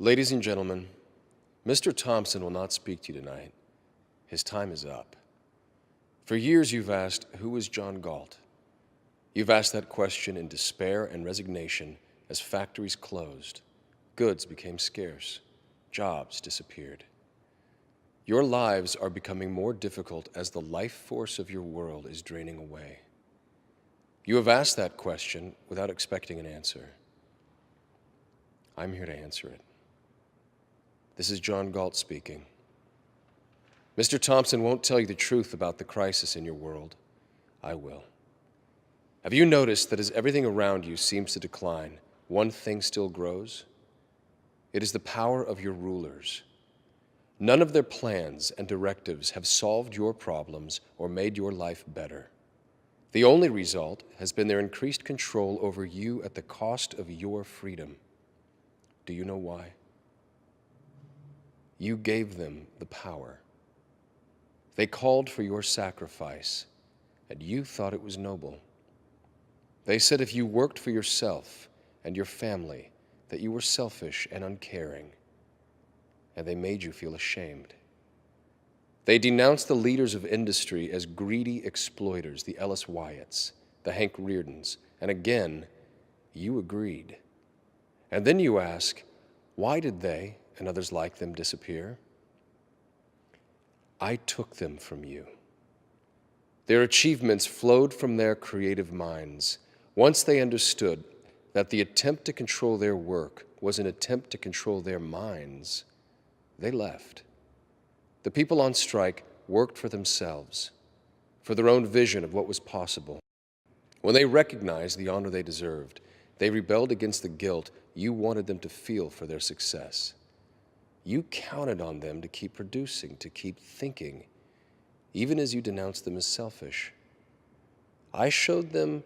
Ladies and gentlemen, Mr. Thompson will not speak to you tonight. His time is up. For years you've asked, who is John Galt? You've asked that question in despair and resignation as factories closed, goods became scarce, jobs disappeared. Your lives are becoming more difficult as the life force of your world is draining away. You have asked that question without expecting an answer. I'm here to answer it. This is John Galt speaking. Mr. Thompson won't tell you the truth about the crisis in your world. I will. Have you noticed that as everything around you seems to decline, one thing still grows? It is the power of your rulers. None of their plans and directives have solved your problems or made your life better. The only result has been their increased control over you at the cost of your freedom. Do you know why? You gave them the power. They called for your sacrifice, and you thought it was noble. They said if you worked for yourself and your family, that you were selfish and uncaring, and they made you feel ashamed. They denounced the leaders of industry as greedy exploiters, the Ellis Wyatts, the Hank Reardons, and again, you agreed. And then you ask, why did they and others like them disappear? I took them from you. Their achievements flowed from their creative minds. Once they understood that the attempt to control their work was an attempt to control their minds, they left. The people on strike worked for themselves, for their own vision of what was possible. When they recognized the honor they deserved, they rebelled against the guilt you wanted them to feel for their success. You counted on them to keep producing, to keep thinking, even as you denounced them as selfish. I showed them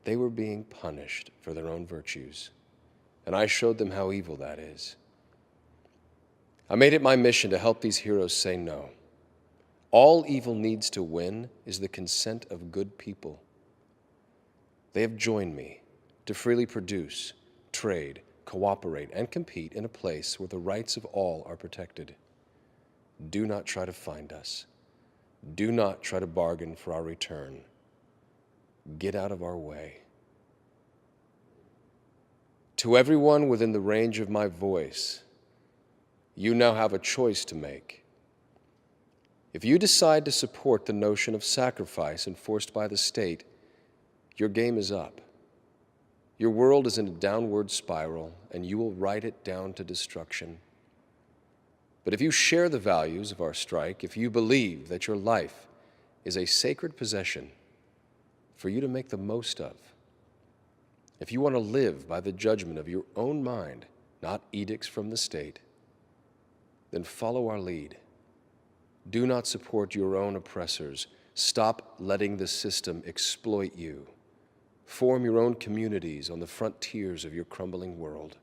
they were being punished for their own virtues, and I showed them how evil that is. I made it my mission to help these heroes say no. All evil needs to win is the consent of good people. They have joined me to freely produce, trade, cooperate, and compete in a place where the rights of all are protected. Do not try to find us. Do not try to bargain for our return. Get out of our way. To everyone within the range of my voice, you now have a choice to make. If you decide to support the notion of sacrifice enforced by the state, your game is up. Your world is in a downward spiral, and you will ride it down to destruction. But if you share the values of our strike, if you believe that your life is a sacred possession for you to make the most of, if you want to live by the judgment of your own mind, not edicts from the state, then follow our lead. Do not support your own oppressors. Stop letting the system exploit you. Form your own communities on the frontiers of your crumbling world.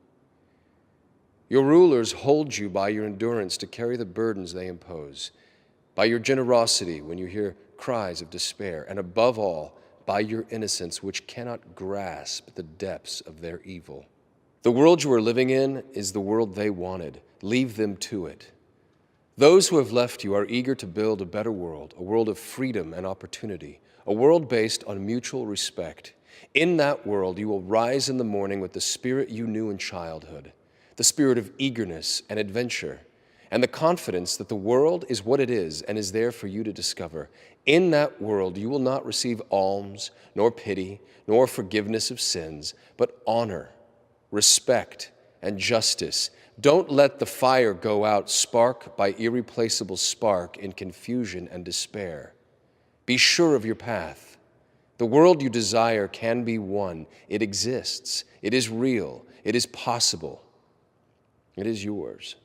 Your rulers hold you by your endurance to carry the burdens they impose, by your generosity when you hear cries of despair, and above all, by your innocence which cannot grasp the depths of their evil. The world you are living in is the world they wanted. Leave them to it. Those who have left you are eager to build a better world, a world of freedom and opportunity, a world based on mutual respect. In that world, you will rise in the morning with the spirit you knew in childhood, the spirit of eagerness and adventure, and the confidence that the world is what it is and is there for you to discover. In that world, you will not receive alms, nor pity, nor forgiveness of sins, but honor, respect, and justice. Don't let the fire go out spark by irreplaceable spark in confusion and despair. Be sure of your path. The world you desire can be won. It exists. It is real. It is possible. It is yours.